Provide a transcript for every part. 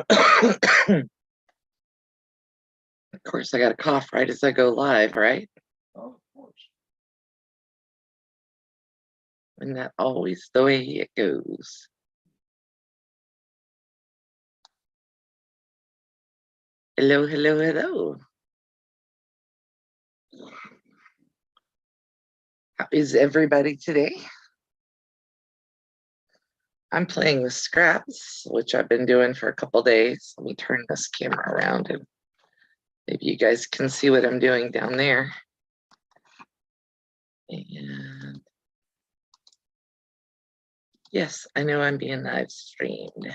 Of course, I got a cough right as I go live, right? Oh, of course. Isn't that always the way it goes? Hello, hello, hello. How is everybody today? I'm playing with scraps, which I've been doing for a couple days. Let me turn this camera around and maybe you guys can see what I'm doing down there. And yes, I know I'm being live streamed.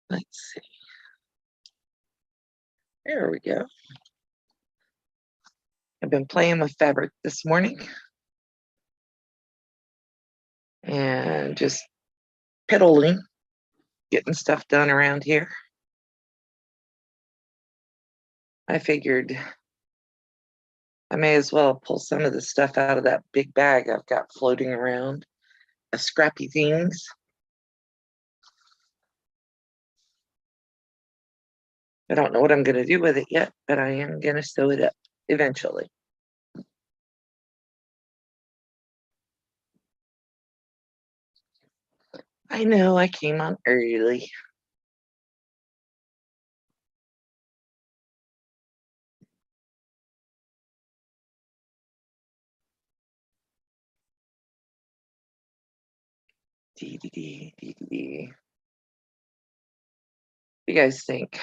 Let's see. There we go. I've been playing with fabric this morning and just piddling, getting stuff done around here. I figured I may as well pull some of the stuff out of that big bag I've got floating around of scrappy things. I don't know what I'm going to do with it yet, but I am going to sew it up eventually. I know I came on early. DDD. What do you guys think?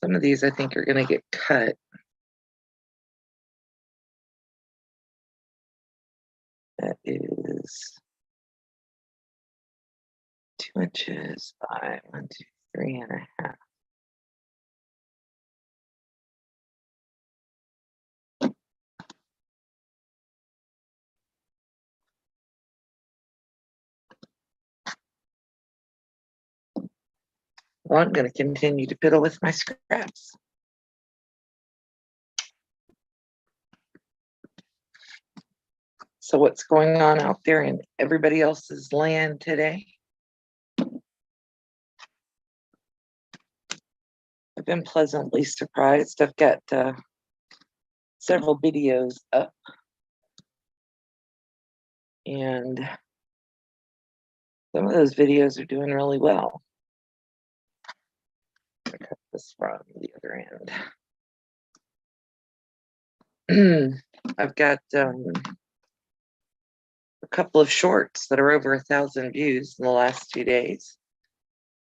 Some of these I think are going to get cut. That is 2 inches by 1, 2, 3.5. Well, I'm going to continue to piddle with my scraps. So what's going on out there in everybody else's land today? I've been pleasantly surprised. I've got several videos up, and some of those videos are doing really well. I'll cut this from the other end. I've got a couple of shorts that are over 1,000 views in the last 2 days,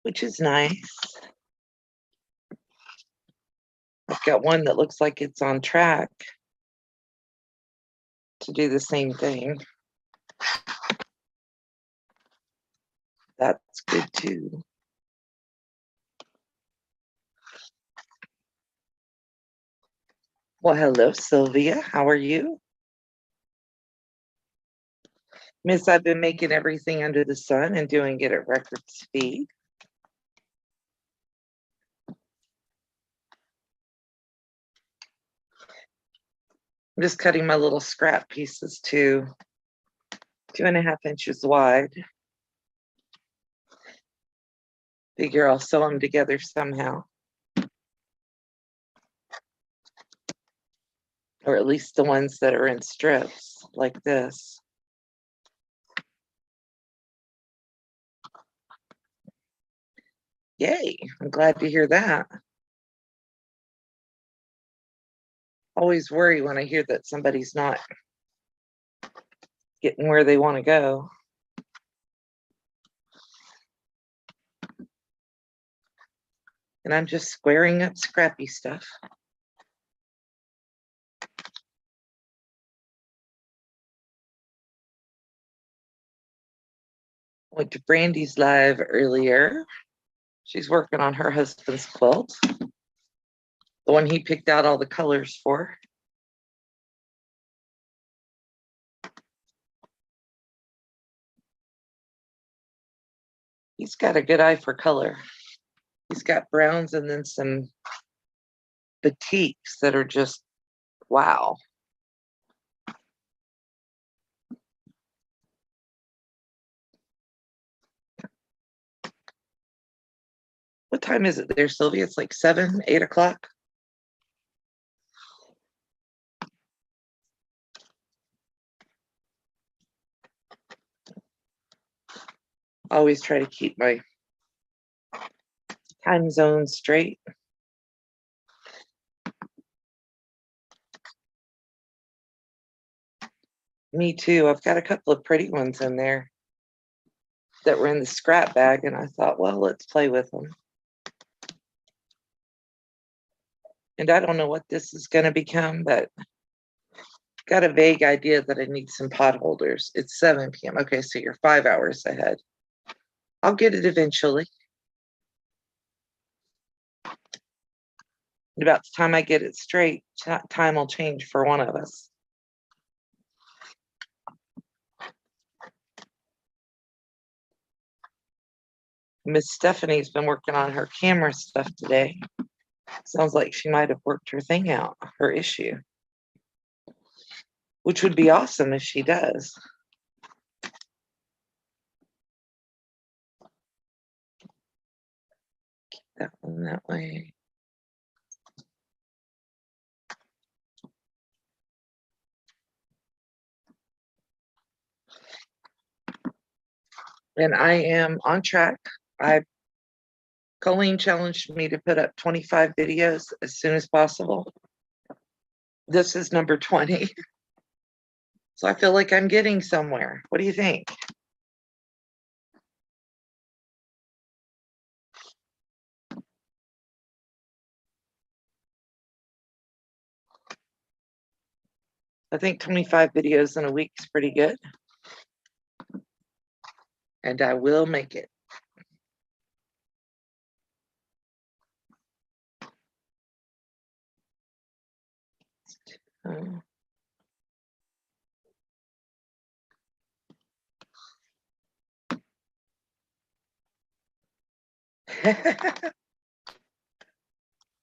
which is nice. I've got one that looks like it's on track to do the same thing. That's good too. Well, hello, Sylvia. How are you? Miss, I've been making everything under the sun and doing it at record speed. I'm just cutting my little scrap pieces to 2.5 inches wide. Figure I'll sew them together somehow. Or at least the ones that are in strips like this. Yay, I'm glad to hear that. Always worry when I hear that somebody's not getting where they want to go. And I'm just squaring up scrappy stuff. Went to Brandy's live earlier. She's working on her husband's quilt, the one he picked out all the colors for. He's got a good eye for color. He's got browns and then some batiks that are just Wow. What time is it there, Sylvia? It's like 7, 8 o'clock. Always try to keep my time zone straight. Me too. I've got a couple of pretty ones in there that were in the scrap bag, and I thought, well, let's play with them. And I don't know what this is going to become, but got a vague idea that I need some pot holders. It's 7 p.m. Okay, so you're 5 hours ahead. I'll get it eventually. And about the time I get it straight, time will change for one of us. Miss Stephanie's been working on her camera stuff today. Sounds like she might have worked her thing out, her issue, which would be awesome if she does. Keep that one that way. And I am on track. Colleen challenged me to put up 25 videos as soon as possible. This is number 20. So I feel like I'm getting somewhere. What do you think? I think 25 videos in a week is pretty good. And I will make it.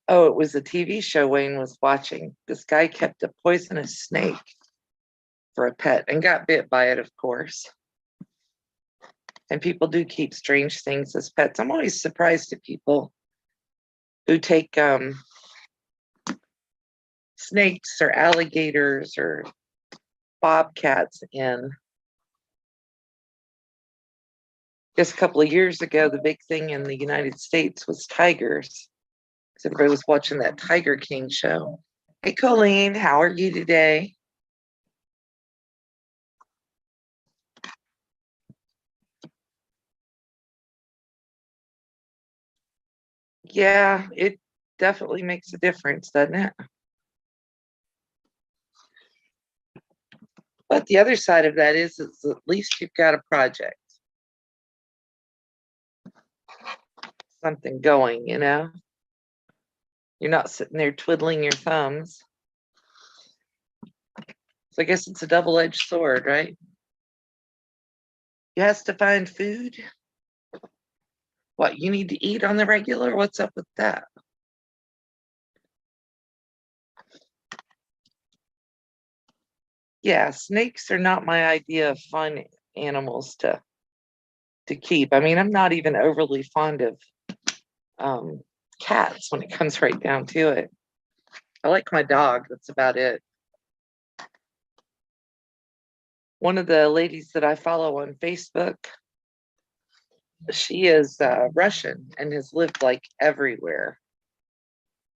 Oh, it was a TV show Wayne was watching. This guy kept a poisonous snake for a pet and got bit by it, of course. And people do keep strange things as pets. I'm always surprised at people who take snakes or alligators or bobcats in. Just a couple of years ago, the big thing in the United States was tigers. So everybody was watching that Tiger King show. Hey, Colleen, how are you today? Yeah, it definitely makes a difference, doesn't it? But the other side of that is at least you've got a project, something going, you know? You're not sitting there twiddling your thumbs. So I guess it's a double-edged sword, right? You has to find food. What, you need to eat on the regular? What's up with that? Yeah, snakes are not my idea of fun animals to keep. I mean, I'm not even overly fond of cats when it comes right down to it. I like my dog. That's about it. One of the ladies that I follow on Facebook, she is Russian and has lived like everywhere.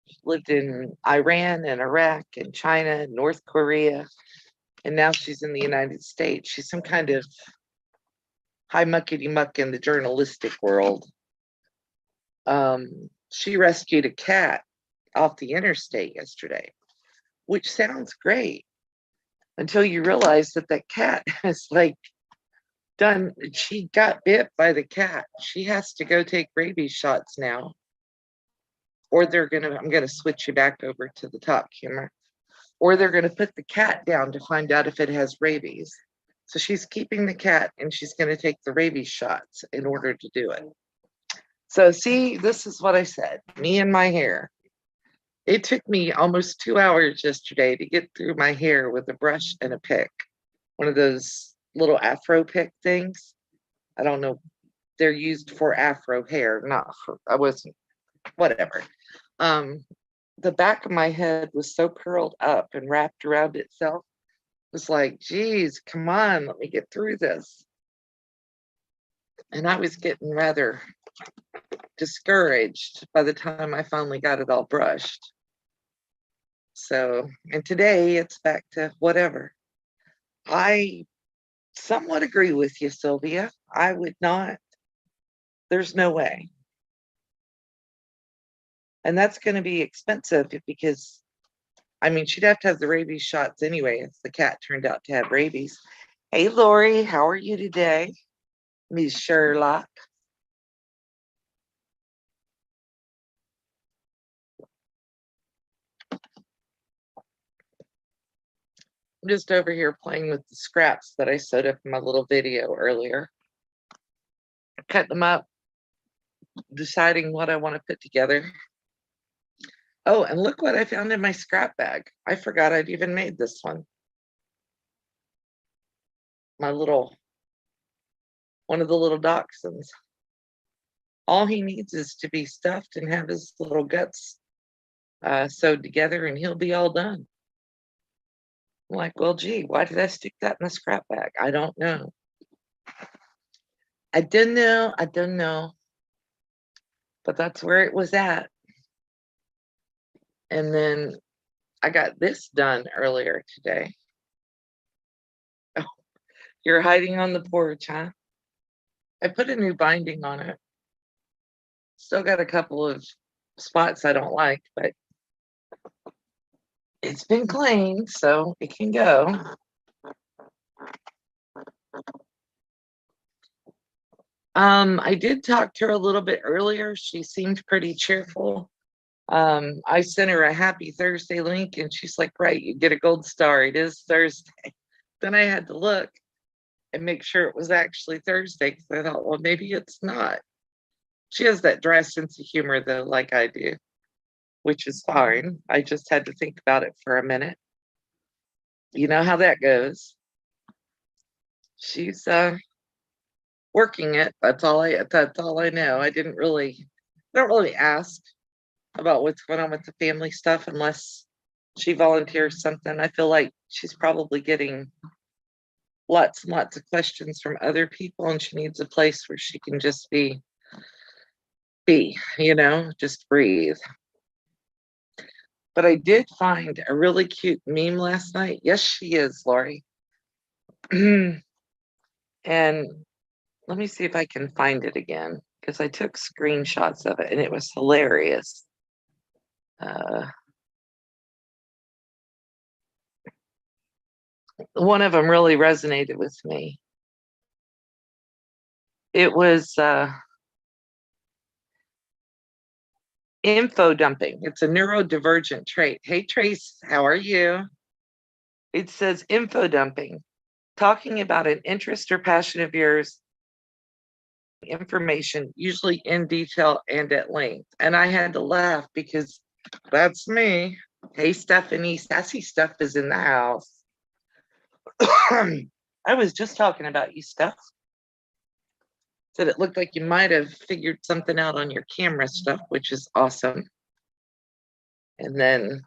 She lived in Iran and Iraq and China and North Korea, and now she's in the United States. She's some kind of high muckety muck in the journalistic world. She rescued a cat off the interstate yesterday, which sounds great until you realize that that cat has like she got bit by the cat. She has to go take rabies shots now, or I'm gonna switch you back over to the top camera, or they're gonna put the cat down to find out if it has rabies. So she's keeping the cat and she's gonna take the rabies shots in order to do it. So see, this is what I said, me and my hair. It took me almost 2 hours yesterday to get through my hair with a brush and a pick. One of those little afro pick things. I don't know. They're used for afro hair, not for, I wasn't, whatever. Um, the back of my head was so curled up and wrapped around itself. It was like, geez, come on, let me get through this. And I was getting rather discouraged by the time I finally got it all brushed. So, and today it's back to whatever. I somewhat agree with you, Sylvia. I would not, there's no way. And that's going to be expensive because, I mean, she'd have to have the rabies shots anyway if the cat turned out to have rabies. Hey, Lori, how are you today? Miss Sherlock. I'm just over here playing with the scraps that I sewed up in my little video earlier. Cutting them up, deciding what I want to put together. Oh, and look what I found in my scrap bag. I forgot I'd even made this one. My little, one of the little dachshunds. All he needs is to be stuffed and have his little guts sewed together and he'll be all done. I'm like, well, gee, why did I stick that in the scrap bag? I don't know. I don't know. But that's where it was at. And then I got this done earlier today. Oh, you're hiding on the porch, huh? I put a new binding on it. Still got a couple of spots I don't like, but it's been cleaned, so it can go. I did talk to her a little bit earlier. She seemed pretty cheerful. I sent her a happy Thursday link and she's like, right, you get a gold star. It is Thursday. Then I had to look and make sure it was actually Thursday because I thought, well, maybe it's not. She has that dry sense of humor though, like I do, which is fine. I just had to think about it for a minute. You know how that goes. She's working it. That's all I know. I don't really ask about what's going on with the family stuff unless she volunteers something. I feel like she's probably getting lots and lots of questions from other people and she needs a place where she can just be, just breathe. But I did find a really cute meme last night. Yes, she is, Lori. And let me see if I can find it again because I took screenshots of it and it was hilarious. One of them really resonated with me. It was info dumping. It's a neurodivergent trait. Hey, Trace, how are you? It says info dumping, talking about an interest or passion of yours, information, usually in detail and at length. And I had to laugh because that's me. Hey, Stephanie, Sassy Stuff is in the house. I was just talking about you, Steph. Said it looked like you might have figured something out on your camera stuff, which is awesome. And then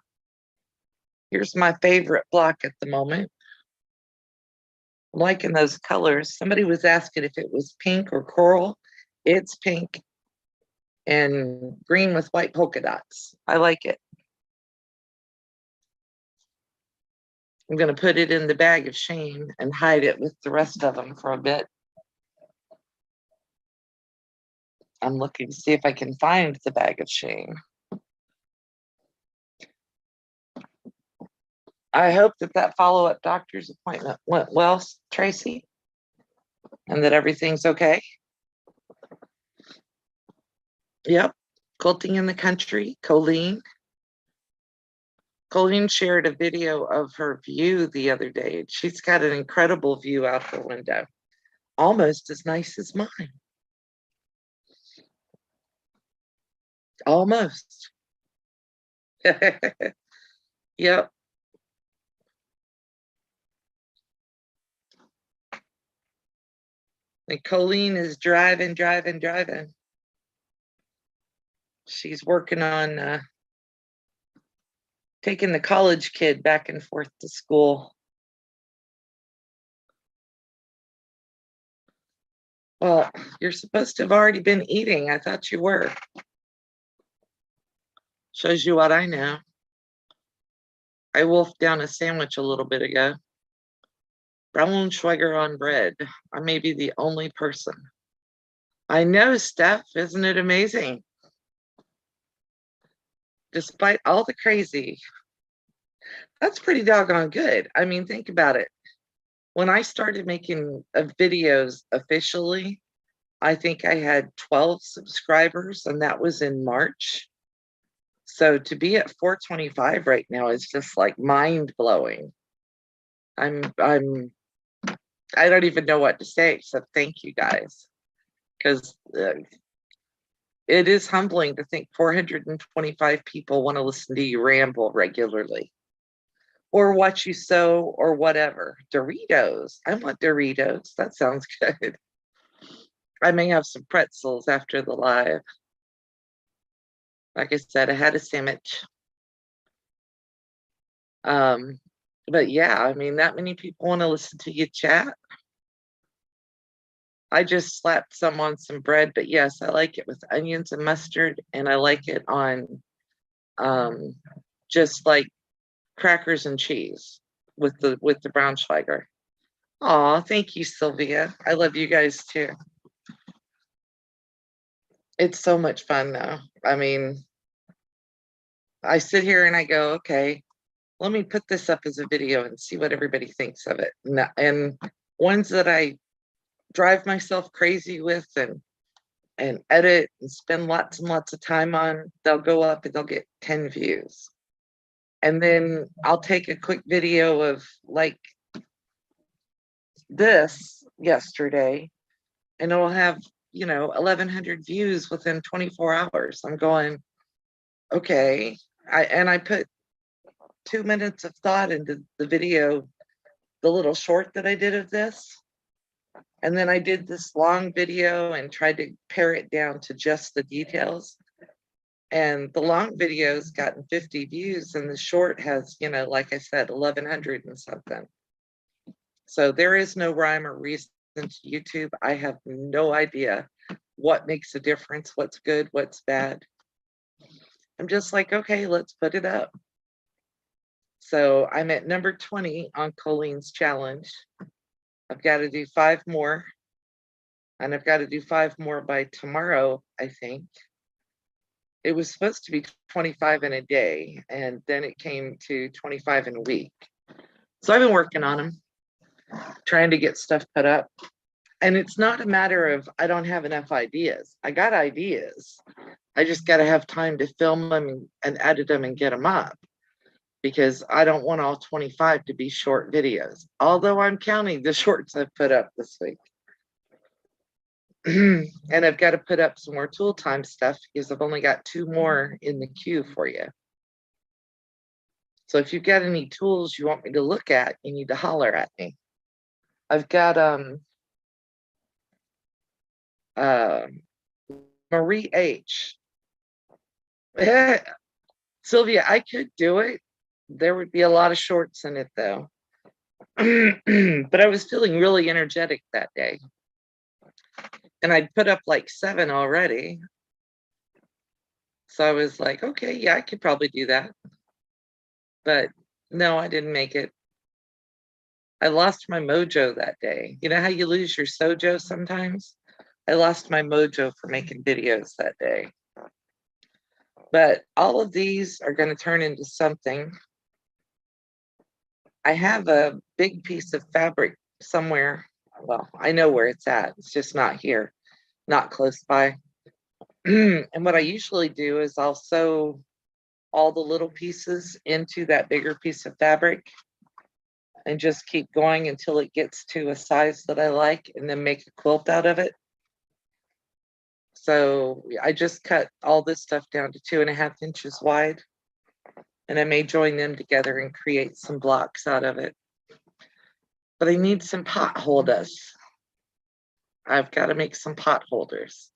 here's my favorite block at the moment. I'm liking those colors. Somebody was asking if it was pink or coral. It's pink and green with white polka dots. I like it. I'm going to put it in the bag of shame and hide it with the rest of them for a bit. I'm looking to see if I can find the bag of shame. I hope that follow-up doctor's appointment went well, Tracy, and that everything's okay. Yep, quilting in the country, Colleen. Colleen shared a video of her view the other day. She's got an incredible view out her window, almost as nice as mine. Almost. Yep. And Colleen is driving. She's working on taking the college kid back and forth to school. Well, you're supposed to have already been eating. I thought you were. Shows you what I know. I wolfed down a sandwich a little bit ago. Braunschweiger on bread. I may be the only person. I know, Steph. Isn't it amazing? Despite all the crazy, that's pretty doggone good. I mean, think about it. When I started making videos officially, I think I had 12 subscribers, and that was in March. So to be at 425 right now is just like mind blowing. I don't even know what to say except thank you guys, because it is humbling to think 425 people want to listen to you ramble regularly or watch you sew or whatever. Doritos. I want Doritos. That sounds good. I may have some pretzels after the live. Like I said, I had a sandwich. But yeah, I mean, that many people want to listen to you chat. I just slapped some on some bread, but yes, I like it with onions and mustard, and I like it on just like crackers and cheese with the Braunschweiger. Aw, thank you, Sylvia. I love you guys too. It's so much fun though. I mean, I sit here and I go, okay, let me put this up as a video and see what everybody thinks of it. And ones that I drive myself crazy with and edit and spend lots and lots of time on, they'll go up and they'll get 10 views. And then I'll take a quick video of like this yesterday, and it'll have, 1,100 views within 24 hours. I'm going, okay. I put 2 minutes of thought into the video, the little short that I did of this. And then I did this long video and tried to pare it down to just the details. And the long video's gotten 50 views, and the short has, like I said, 1,100 and something. So there is no rhyme or reason to YouTube. I have no idea what makes a difference, what's good, what's bad. I'm just like, okay, let's put it up. So I'm at number 20 on Colleen's challenge. I've got to do 5 more. And I've got to do 5 more by tomorrow, I think. It was supposed to be 25 in a day, and then it came to 25 in a week. So I've been working on them, trying to get stuff put up. And it's not a matter of I don't have enough ideas. I got ideas. I just got to have time to film them and edit them and get them up, because I don't want all 25 to be short videos, although I'm counting the shorts I've put up this week. And I've got to put up some more tool time stuff because I've only got 2 more in the queue for you. So if you've got any tools you want me to look at, you need to holler at me. I've got Marie H. Sylvia, I could do it. There would be a lot of shorts in it though. But I was feeling really energetic that day. And I'd put up like 7 already. So I was like, okay, yeah, I could probably do that. But no, I didn't make it. I lost my mojo that day. You know how you lose your sojo sometimes? I lost my mojo for making videos that day. But all of these are going to turn into something. I have a big piece of fabric somewhere. Well, I know where it's at. It's just not here, not close by. And what I usually do is I'll sew all the little pieces into that bigger piece of fabric and just keep going until it gets to a size that I like, and then make a quilt out of it. So I just cut all this stuff down to 2.5 inches wide. and I may join them together and create some blocks out of it. But I need some pot holders. I've got to make some pot holders.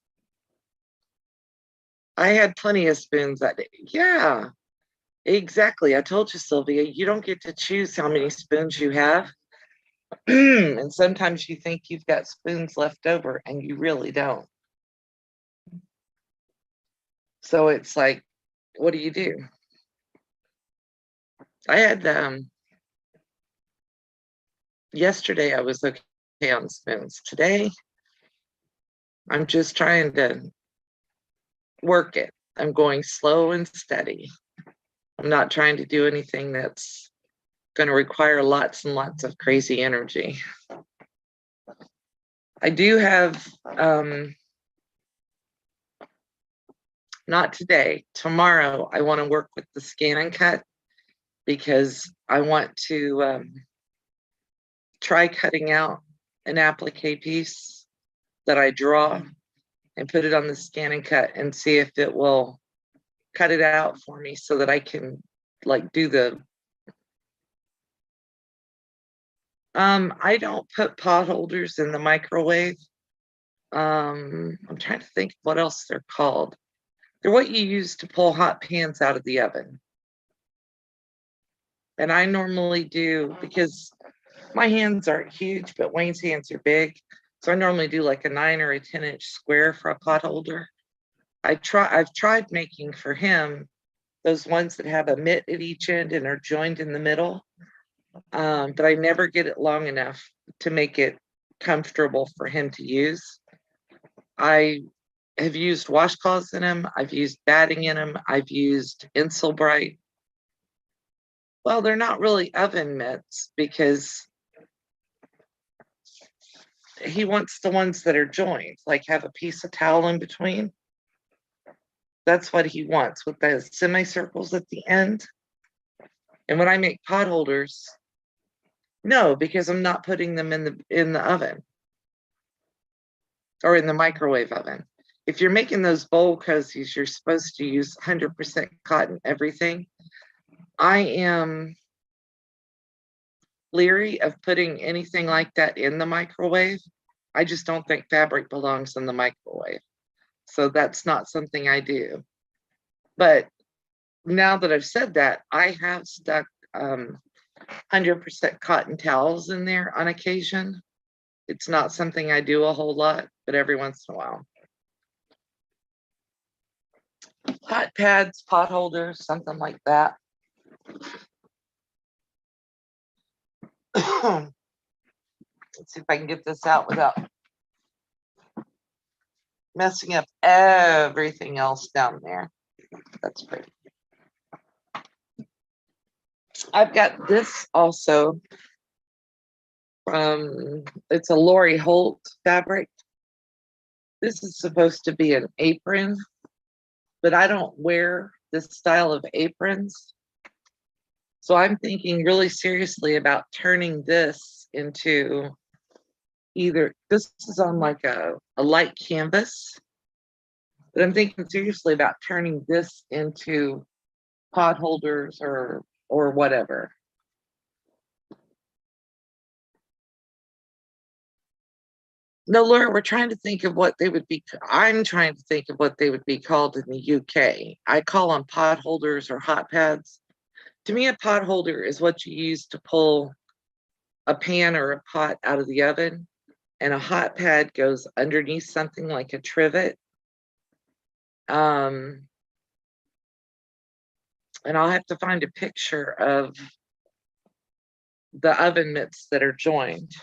I had plenty of spoons that day. Yeah, exactly. I told you, Sylvia, you don't get to choose how many spoons you have. And sometimes you think you've got spoons left over and you really don't. So it's like, what do you do? I had yesterday I was okay on spoons. Today I'm just trying to work it. I'm going slow and steady. I'm not trying to do anything that's going to require lots and lots of crazy energy. I do have not today, tomorrow I want to work with the scan and cut because I want to try cutting out an applique piece that I draw and put it on the scan and cut and see if it will cut it out for me so that I can like do the I don't put pot holders in the microwave. I'm trying to think what else they're called. They're what you use to pull hot pans out of the oven. And I normally do, because my hands aren't huge, but Wayne's hands are big. So I normally do like a 9 or a 10-inch square for a pot holder. I've tried making for him those ones that have a mitt at each end and are joined in the middle. But I never get it long enough to make it comfortable for him to use. I have used washcloths in them. I've used batting in them. I've used Insulbright. Well, they're not really oven mitts because he wants the ones that are joined, like have a piece of towel in between. That's what he wants with the semicircles at the end. And when I make pot holders, no, because I'm not putting them in the oven or in the microwave oven. If you're making those bowl cozies, you're supposed to use 100% cotton everything. I am leery of putting anything like that in the microwave. I just don't think fabric belongs in the microwave. So that's not something I do. But now that I've said that, I have stuck 100% cotton towels in there on occasion. It's not something I do a whole lot, but every once in a while. Hot pads, pot holders, something like that. Let's see if I can get this out without messing up everything else down there. That's pretty. I've got this also from, it's a Lori Holt fabric. This is supposed to be an apron, but I don't wear this style of aprons. So I'm thinking really seriously about turning this into either, this is on like a light canvas, but I'm thinking seriously about turning this into pot holders or whatever. No, Laura, we're trying to think of what they would be. I'm trying to think of what they would be called in the UK. I call them pot holders or hot pads. To me, a pot holder is what you use to pull a pan or a pot out of the oven, and a hot pad goes underneath something like a trivet. And I'll have to find a picture of the oven mitts that are joined.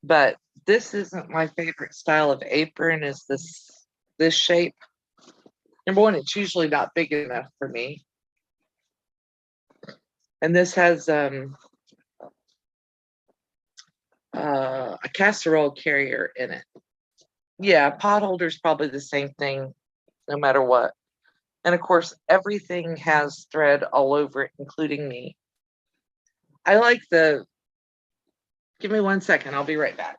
But this isn't my favorite style of apron, is this shape. Number one, it's usually not big enough for me. And this has a casserole carrier in it. Yeah, pot holder's probably the same thing, no matter what. And of course, everything has thread all over it, including me. I like the, give me 1 second, I'll be right back.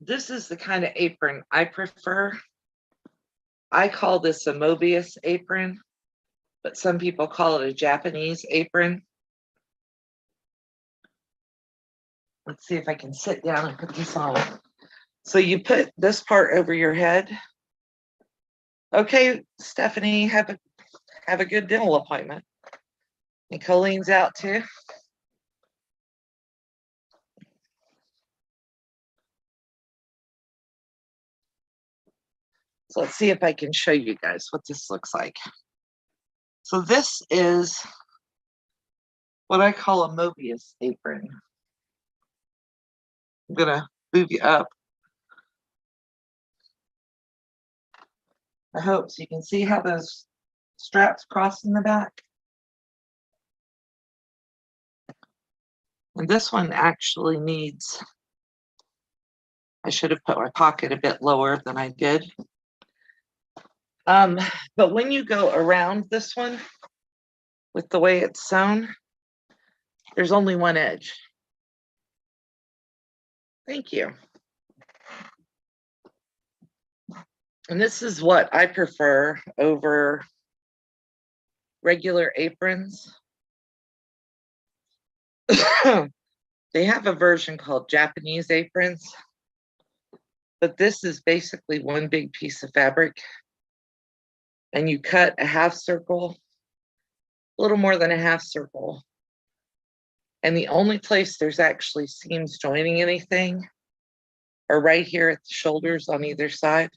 This is the kind of apron I prefer. I call this a Mobius apron, but some people call it a Japanese apron. Let's see if I can sit down and put this on. So you put this part over your head. Okay, Stephanie, have a good dental appointment. And Colleen's out too. So let's see if I can show you guys what this looks like. So this is what I call a Mobius apron. I'm gonna move you up. I hope so you can see how those straps cross in the back. And this one actually needs, I should have put my pocket a bit lower than I did. But when you go around this one, with the way it's sewn, there's only one edge. Thank you. And this is what I prefer over regular aprons. They have a version called Japanese aprons, but this is basically one big piece of fabric. And you cut a half circle, a little more than a half circle. And the only place there's actually seams joining anything are right here at the shoulders on either side.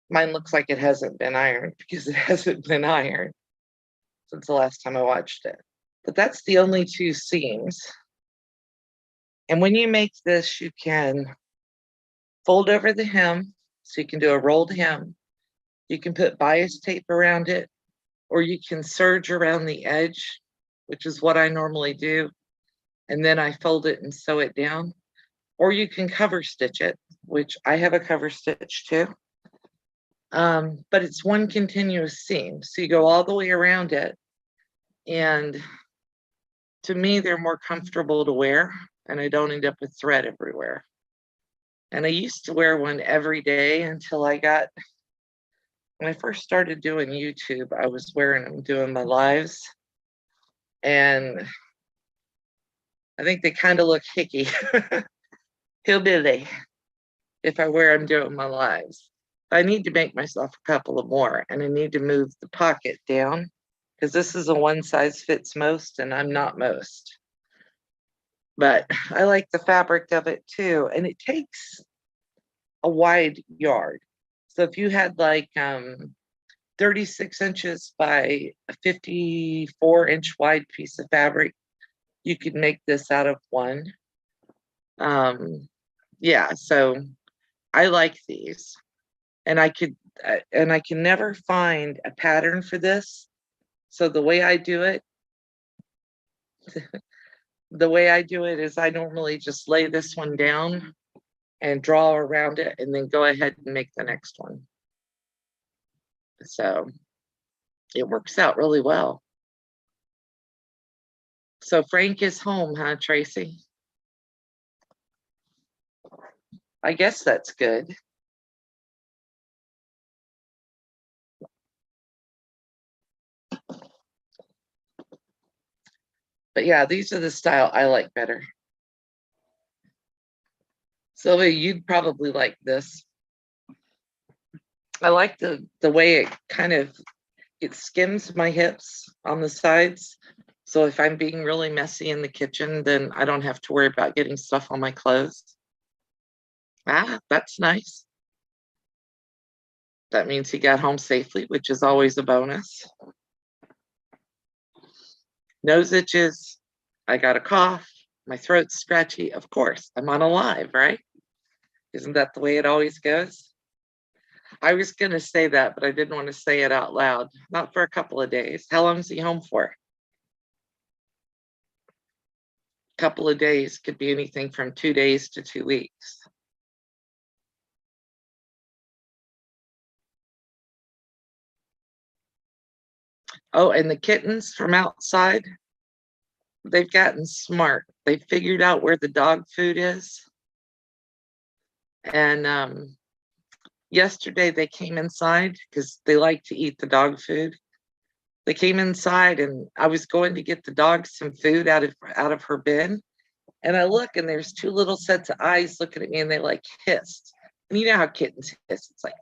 Mine looks like it hasn't been ironed because it hasn't been ironed since the last time I watched it. But that's the only two seams. And when you make this, you can fold over the hem, so you can do a rolled hem. You can put bias tape around it, or you can serge around the edge, which is what I normally do. And then I fold it and sew it down. Or you can cover stitch it, which I have a cover stitch too. But it's one continuous seam. So you go all the way around it. And to me, they're more comfortable to wear, and I don't end up with thread everywhere. And I used to wear one every day until I got, when I first started doing YouTube, I was wearing them doing my lives. And I think they kind of look hicky, hillbilly, if I wear them doing my lives. I need to make myself a couple of more, and I need to move the pocket down because this is a one size fits most, and I'm not most. But I like the fabric of it too, and it takes a wide yard. So if you had like 36 inches by a 54-inch wide piece of fabric, you could make this out of one. Yeah, so I like these, and I can never find a pattern for this. So the way I do it, is I normally just lay this one down and draw around it and then go ahead and make the next one. So it works out really well. So Frank is home, huh, Tracy? I guess that's good. But yeah, these are the style I like better. Sylvia, you'd probably like this. I like the way it kind of, it skims my hips on the sides. So if I'm being really messy in the kitchen, then I don't have to worry about getting stuff on my clothes. Ah, that's nice. That means he got home safely, which is always a bonus. Nose itches. I got a cough. My throat's scratchy. Of course, I'm on a live, right? Isn't that the way it always goes? I was going to say that, but I didn't want to say it out loud. Not for a couple of days. How long is he home for? A couple of days could be anything from 2 days to 2 weeks. Oh, and the kittens from outside, they've gotten smart. They figured out where the dog food is. And yesterday they came inside because they like to eat the dog food. They came inside and I was going to get the dog some food out of her bin. And I look and there's two little sets of eyes looking at me and they like hissed. And you know how kittens hiss. It's like,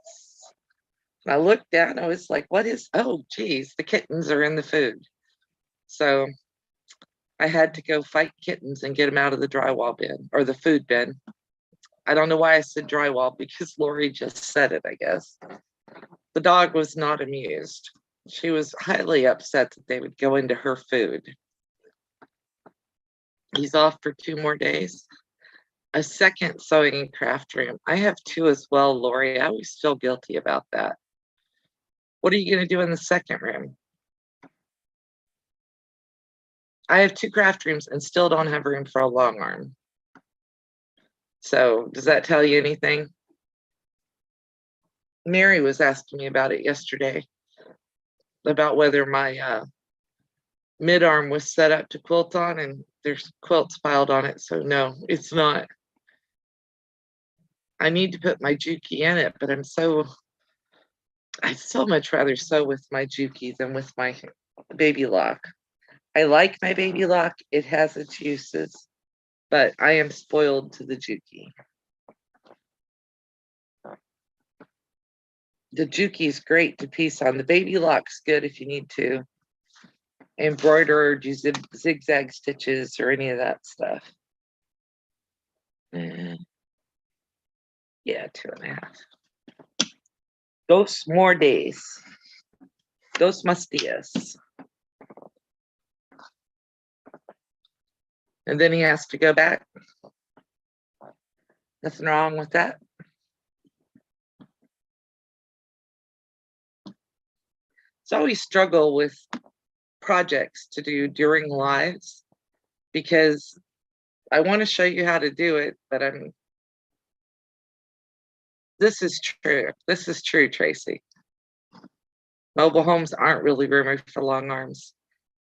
and I looked down, I was like, what is, oh geez, the kittens are in the food. So I had to go fight kittens and get them out of the drywall bin or the food bin. I don't know why I said drywall because Lori just said it, I guess. The dog was not amused. She was highly upset that they would go into her food. He's off for 2 more days. A second sewing and craft room. I have 2 as well, Lori. I always feel guilty about that. What are you going to do in the second room? I have 2 craft rooms and still don't have room for a long arm. So does that tell you anything? Mary was asking me about it yesterday, about whether my mid arm was set up to quilt on, and there's quilts piled on it. So no, it's not. I need to put my Juki in it, but I'd so much rather sew with my Juki than with my baby lock. I like my baby lock. It has its uses, but I am spoiled to the Juki. The Juki is great to piece on. The baby lock's good if you need to embroider or do zigzag stitches or any of that stuff. Yeah, 2.5. Dos more days. Dos más días. And then he has to go back. Nothing wrong with that. So I always struggle with projects to do during lives because I want to show you how to do it, but this is true. This is true, Tracy. Mobile homes aren't really removed for long arms.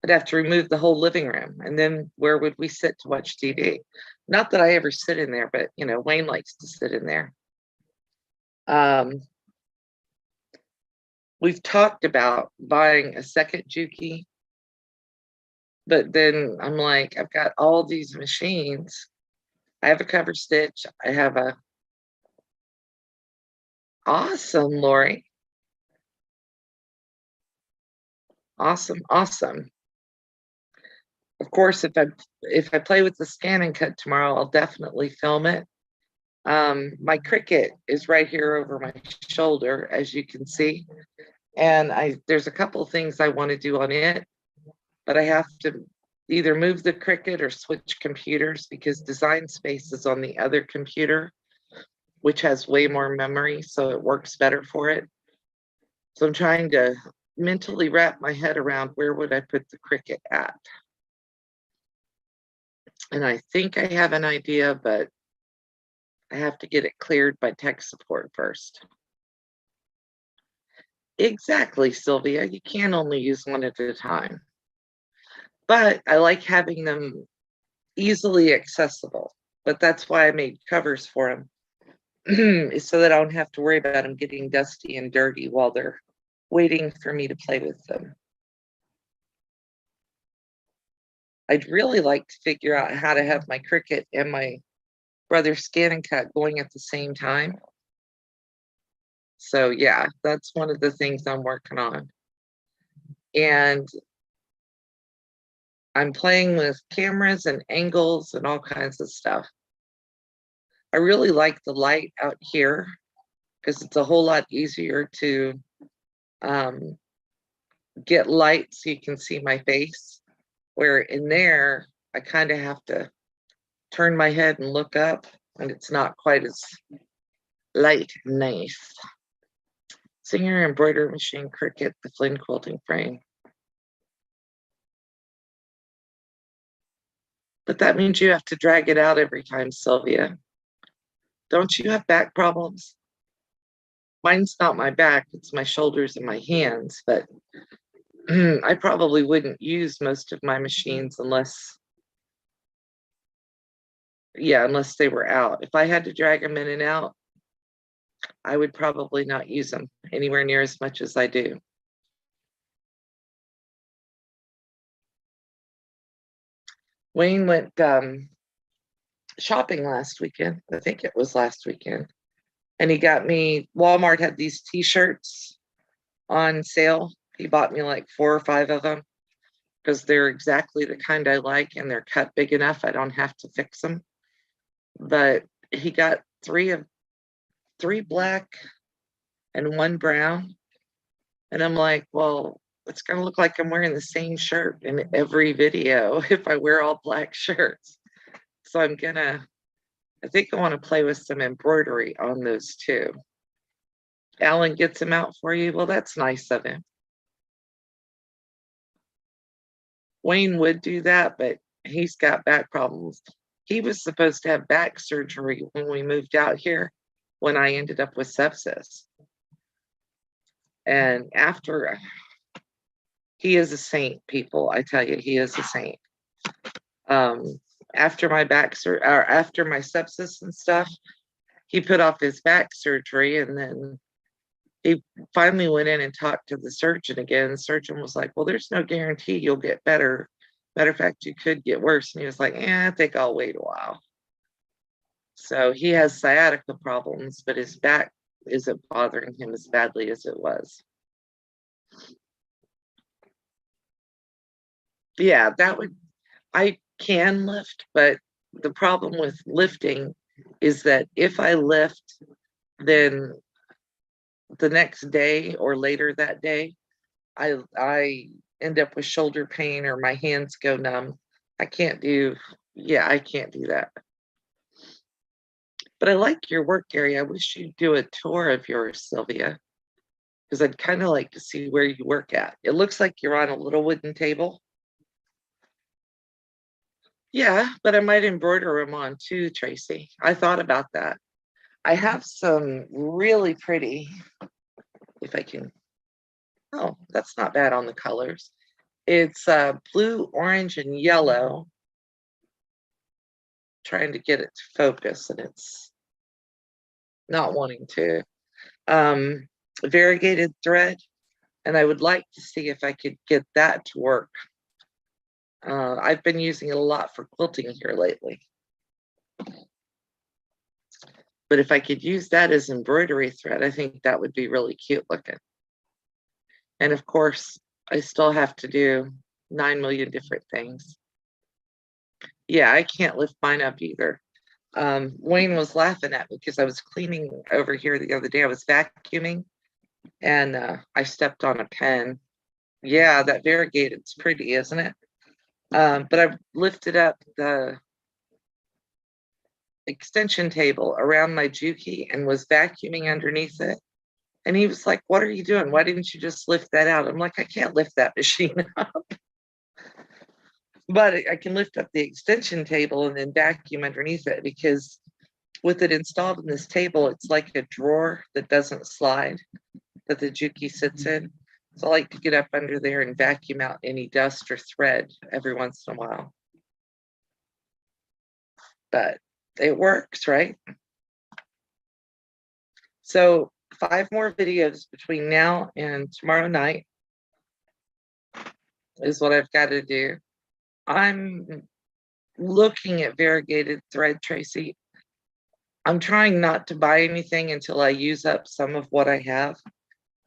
I'd have to remove the whole living room, and then where would we sit to watch TV? Not that I ever sit in there, but Wayne likes to sit in there. We've talked about buying a second Juki, but then I'm like, I've got all these machines. I have a cover stitch. I have a awesome, Lori. Awesome. Of course, if I play with the scan and cut tomorrow, I'll definitely film it. My Cricut is right here over my shoulder, as you can see. And there's a couple of things I want to do on it, but I have to either move the Cricut or switch computers because Design Space is on the other computer, which has way more memory, so it works better for it. So I'm trying to mentally wrap my head around where would I put the Cricut at. And I think I have an idea, but I have to get it cleared by tech support first. Exactly, Sylvia. You can only use one at a time. But I like having them easily accessible. But that's why I made covers for them, so that I don't have to worry about them getting dusty and dirty while they're waiting for me to play with them. I'd really like to figure out how to have my Cricut and my brother's scan and cut going at the same time. So yeah, that's one of the things I'm working on. And I'm playing with cameras and angles and all kinds of stuff. I really like the light out here because it's a whole lot easier to get light so you can see my face. Where in there, I kind of have to turn my head and look up, and it's not quite as light and nice. Singer embroidery machine, Cricut, the Flynn quilting frame. But that means you have to drag it out every time, Sylvia. Don't you have back problems? Mine's not my back, it's my shoulders and my hands, but I probably wouldn't use most of my machines unless they were out. If I had to drag them in and out, I would probably not use them anywhere near as much as I do. Wayne went shopping last weekend. I think it was last weekend. And he got me, Walmart had these t-shirts on sale. He bought me like 4 or 5 of them because they're exactly the kind I like and they're cut big enough I don't have to fix them. But he got 3 black and 1 brown. And I'm like, well, it's gonna look like I'm wearing the same shirt in every video if I wear all black shirts. So I think I want to play with some embroidery on those too. Alan gets them out for you. Well, that's nice of him. Wayne would do that, but he's got back problems. He was supposed to have back surgery when we moved out here, when I ended up with sepsis. And after, he is a saint, people. I tell you, he is a saint. After my after my sepsis and stuff, he put off his back surgery, and then he finally went in and talked to the surgeon again. The surgeon was like, well, there's no guarantee you'll get better. Matter of fact, you could get worse. And he was like, I think I'll wait a while. So he has sciatica problems, but his back isn't bothering him as badly as it was. Yeah, I can lift, but the problem with lifting is that if I lift, then the next day or later that day, I end up with shoulder pain or my hands go numb. I can't do that. But I like your work area. I wish you'd do a tour of yours, Sylvia, because I'd kind of like to see where you work at. It looks like you're on a little wooden table. Yeah, but I might embroider them on too, Tracy. I thought about that. I have some really pretty, if I can, oh, that's not bad on the colors. It's blue, orange, and yellow. Trying to get it to focus, and it's not wanting to. Variegated thread, and I would like to see if I could get that to work. I've been using it a lot for quilting here lately. But if I could use that as embroidery thread, I think that would be really cute looking. And of course, I still have to do 9 million different things. Yeah, I can't lift mine up either. Wayne was laughing at me because I was cleaning over here the other day. I was vacuuming and I stepped on a pen. Yeah, that variegated's pretty, isn't it? But I lifted up the extension table around my Juki and was vacuuming underneath it. And he was like, what are you doing? Why didn't you just lift that out? I'm like, I can't lift that machine up. But I can lift up the extension table and then vacuum underneath it, because with it installed in this table, it's like a drawer that doesn't slide that the Juki sits in. So I like to get up under there and vacuum out any dust or thread every once in a while. But it works, right? So 5 more videos between now and tomorrow night is what I've got to do. I'm looking at variegated thread, Tracy. I'm trying not to buy anything until I use up some of what I have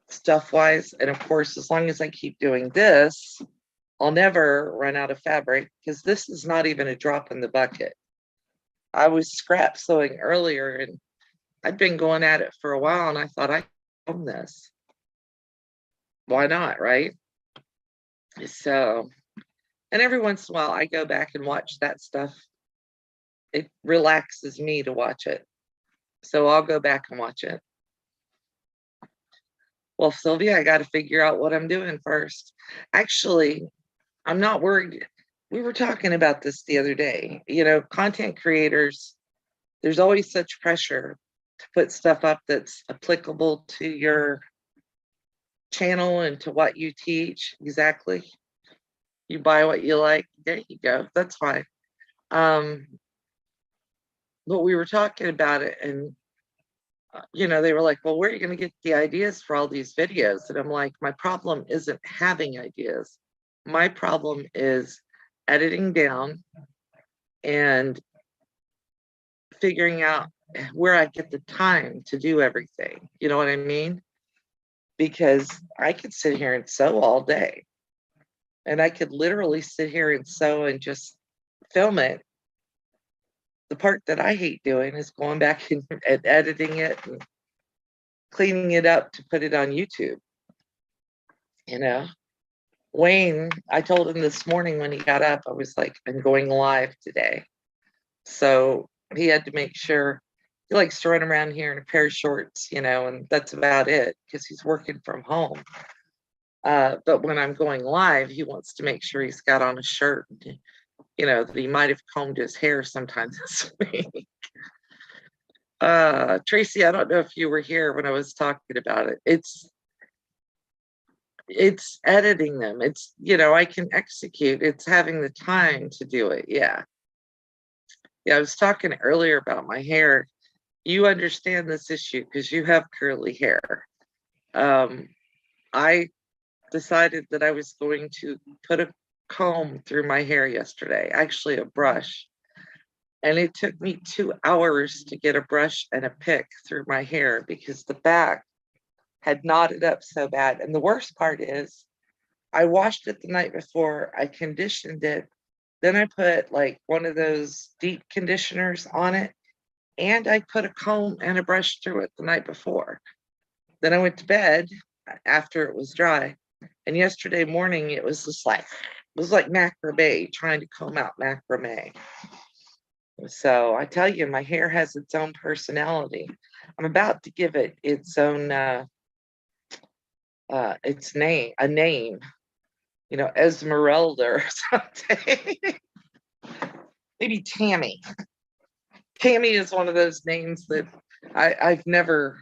stuff-wise. And of course, as long as I keep doing this, I'll never run out of fabric, because this is not even a drop in the bucket. I was scrap sewing earlier and I'd been going at it for a while, and I thought, I own this. Why not, right? So, and every once in a while I go back and watch that stuff. It relaxes me to watch it. So I'll go back and watch it. Well, Sylvia, I got to figure out what I'm doing first. Actually, I'm not worried. We were talking about this the other day. You know, content creators, there's always such pressure to put stuff up that's applicable to your channel and to what you teach. Exactly. You buy what you like. There you go. That's fine. But we were talking about it, and they were like, well, where are you going to get the ideas for all these videos? And I'm like, my problem isn't having ideas. My problem is editing down and figuring out where I get the time to do everything. You know what I mean? Because I could sit here and sew all day, and I could literally sit here and sew and just film it. The part that I hate doing is going back and editing it and cleaning it up to put it on YouTube. You know, Wayne, I told him this morning when he got up, I was like, I'm going live today. So he had to make sure he likes to run around here in a pair of shorts, and that's about it because he's working from home. But when I'm going live, he wants to make sure he's got on a shirt, that he might have combed his hair sometime this week. Tracy, I don't know if you were here when I was talking about it. It's editing them. It's, I can execute. It's having the time to do it. Yeah. Yeah, I was talking earlier about my hair. You understand this issue because you have curly hair. I decided that I was going to put a comb through my hair yesterday, actually a brush. And it took me 2 hours to get a brush and a pick through my hair because the back had knotted up so bad. And the worst part is I washed it the night before, I conditioned it. Then I put like one of those deep conditioners on it, and I put a comb and a brush through it the night before. Then I went to bed after it was dry. And yesterday morning, it was like macrame, trying to comb out macrame. So I tell you, my hair has its own personality. I'm about to give it its own, a name, Esmeralda or something. Maybe Tammy. Tammy is one of those names that I've never,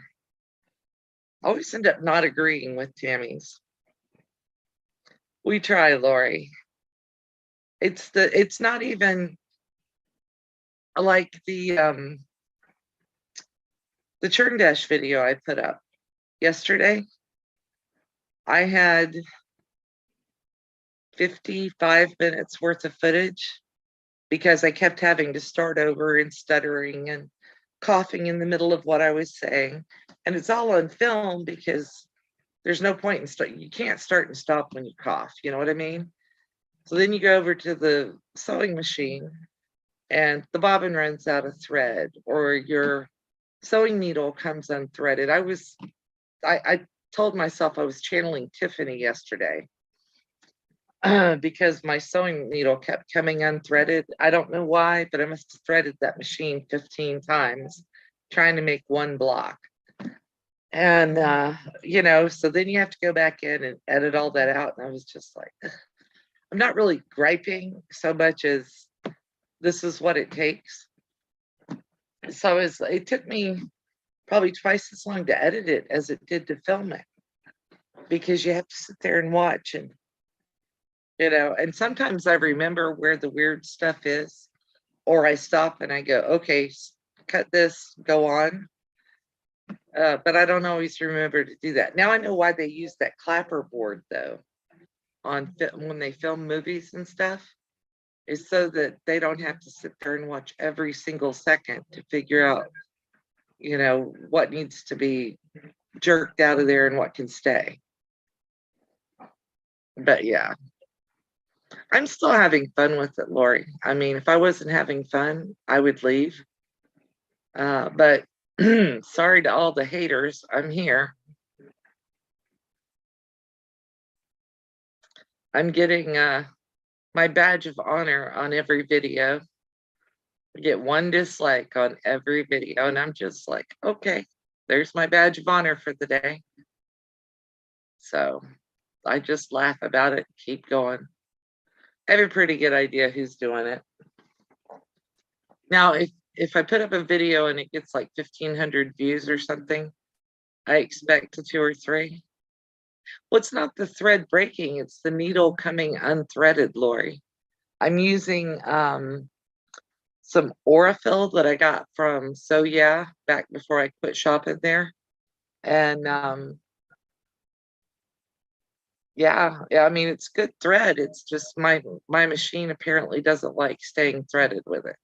always end up not agreeing with Tammy's. We try, Lori. It's not even like the churn dash video I put up yesterday. I had 55 minutes worth of footage because I kept having to start over and stuttering and coughing in the middle of what I was saying. And it's all on film because there's no point in you can't start and stop when you cough, you know what I mean? So then you go over to the sewing machine and the bobbin runs out of thread, or your sewing needle comes unthreaded. I told myself I was channeling Tiffany yesterday because my sewing needle kept coming unthreaded. I don't know why, but I must have threaded that machine 15 times trying to make one block. And, so then you have to go back in and edit all that out. And I was just like, I'm not really griping so much as this is what it takes. So it took me probably twice as long to edit it as it did to film it, because you have to sit there and watch and, and sometimes I remember where the weird stuff is, or I stop and I go, okay, cut this, go on. But I don't always remember to do that. Now I know why they use that clapper board though, when they film movies and stuff, is so that they don't have to sit there and watch every single second to figure out, what needs to be jerked out of there and what can stay. But yeah, I'm still having fun with it, Lori. I mean, if I wasn't having fun, I would leave. But sorry to all the haters, I'm here. I'm getting my badge of honor on every video. I get one dislike on every video, and I'm just like, okay, there's my badge of honor for the day. So I just laugh about it, keep going. I have a pretty good idea who's doing it. Now, if I put up a video and it gets like 1,500 views or something, I expect a 2 or 3. Well, it's not the thread breaking, it's the needle coming unthreaded, Lori. I'm using some Aurifil that I got from So Yeah back before I quit shopping there. And yeah, I mean it's good thread. It's just my machine apparently doesn't like staying threaded with it.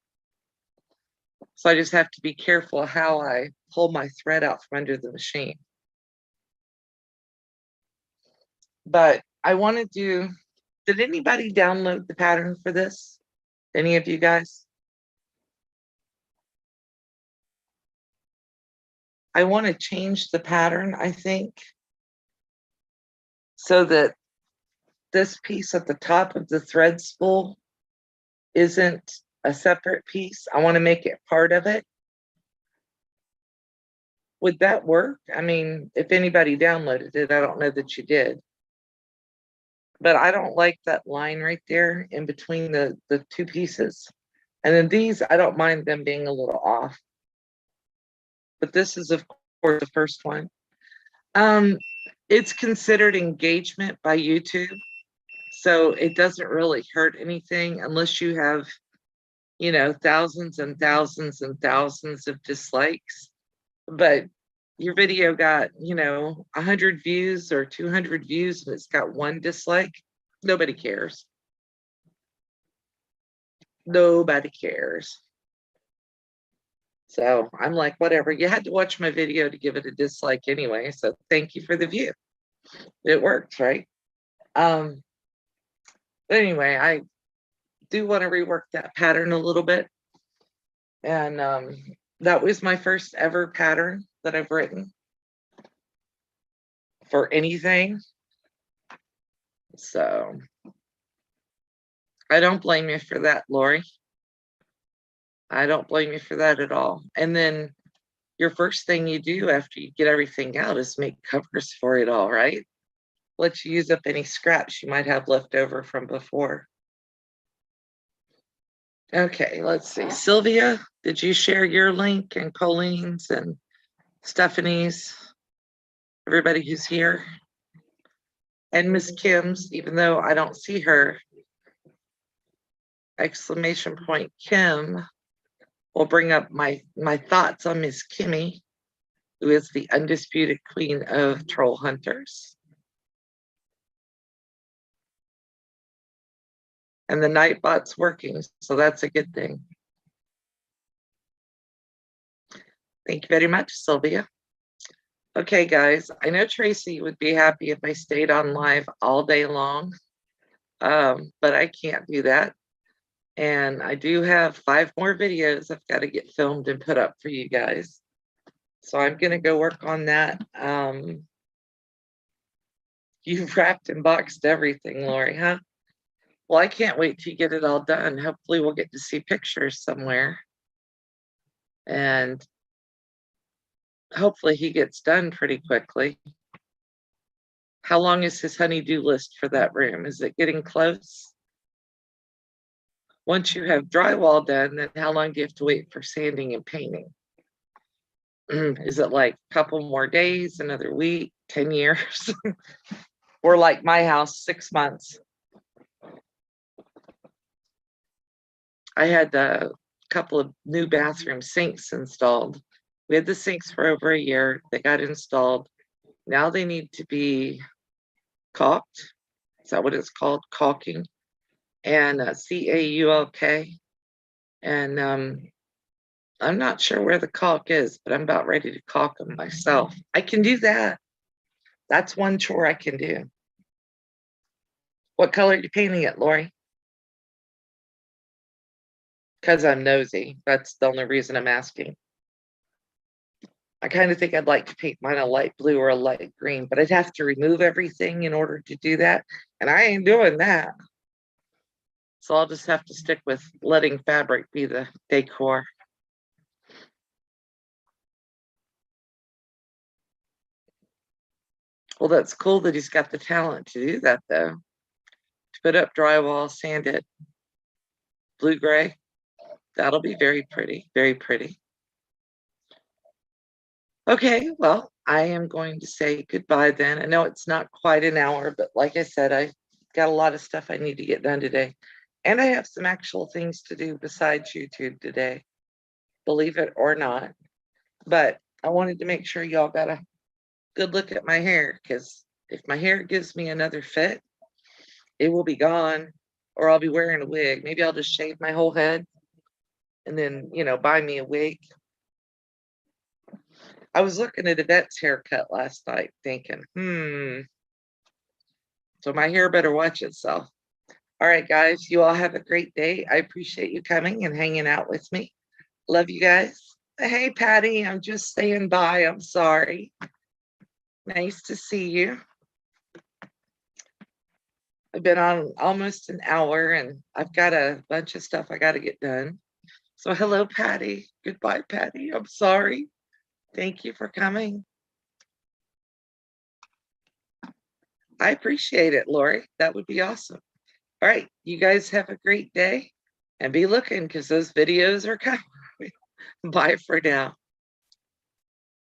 So I just have to be careful how I pull my thread out from under the machine. But I want to do, did anybody download the pattern for this? Any of you guys? I want to change the pattern, I think, so that this piece at the top of the thread spool isn't a separate piece. I want to make it part of it. Would that work? I mean, if anybody downloaded it, I don't know that you did. But I don't like that line right there in between the two pieces. And then these, I don't mind them being a little off. But this is, of course, the first one. It's considered engagement by YouTube. So it doesn't really hurt anything unless you have, you know, thousands and thousands and thousands of dislikes. But your video got, you know, 100 views or 200 views and it's got one dislike, nobody cares. Nobody cares. So I'm like, whatever. You had to watch my video to give it a dislike anyway. So thank you for the view. It works, right? But anyway, I do want to rework that pattern a little bit. And that was my first ever pattern that I've written for anything. So I don't blame you for that, Lori. I don't blame you for that at all. And then your first thing you do after you get everything out is make covers for it all, right? Let you use up any scraps you might have left over from before. Okay, let's see. Sylvia, did you share your link, and Colleen's and Stephanie's? Everybody who's here? And Miss Kim's, even though I don't see her. Exclamation point Kim will bring up my thoughts on Miss Kimmy, who is the undisputed queen of troll hunters. And the Nightbot's working, so that's a good thing. Thank you very much, Sylvia. Okay, guys, I know Tracy would be happy if I stayed on live all day long, but I can't do that. And I do have 5 more videos I've got to get filmed and put up for you guys. So I'm going to go work on that. You've wrapped and boxed everything, Lori, huh? Well, I can't wait to get it all done. Hopefully we'll get to see pictures somewhere. And hopefully he gets done pretty quickly. How long is his honey-do list for that room? Is it getting close? Once you have drywall done, then how long do you have to wait for sanding and painting? Is it like a couple more days, another week, 10 years? Or like my house, 6 months. I had a couple of new bathroom sinks installed. We had the sinks for over a year. They got installed. Now they need to be caulked. Is that what it's called? Caulking. And C-A-U-L-K. And I'm not sure where the caulk is, but I'm about ready to caulk them myself. I can do that. That's one chore I can do. What color are you painting it, Lori? Because I'm nosy. That's the only reason I'm asking. I kind of think I'd like to paint mine a light blue or a light green, but I'd have to remove everything in order to do that. And I ain't doing that. So I'll just have to stick with letting fabric be the decor. Well, that's cool that he's got the talent to do that, though. To put up drywall, sand it, blue-gray. That'll be very pretty, very pretty. Okay, well, I am going to say goodbye then. I know it's not quite an hour, but like I said, I got a lot of stuff I need to get done today. And I have some actual things to do besides YouTube today, believe it or not. But I wanted to make sure y'all got a good look at my hair, because if my hair gives me another fit, it will be gone, or I'll be wearing a wig. Maybe I'll just shave my whole head and then, buy me a wig. I was looking at Yvette's haircut last night thinking, so my hair better watch itself. All right, guys, you all have a great day. I appreciate you coming and hanging out with me. Love you guys. Hey, Patty, I'm just saying bye. I'm sorry. Nice to see you. I've been on almost an hour and I've got a bunch of stuff I got to get done. So hello, Patty. Goodbye, Patty. I'm sorry. Thank you for coming. I appreciate it, Lori. That would be awesome. All right, you guys have a great day and be looking because those videos are coming. Bye for now.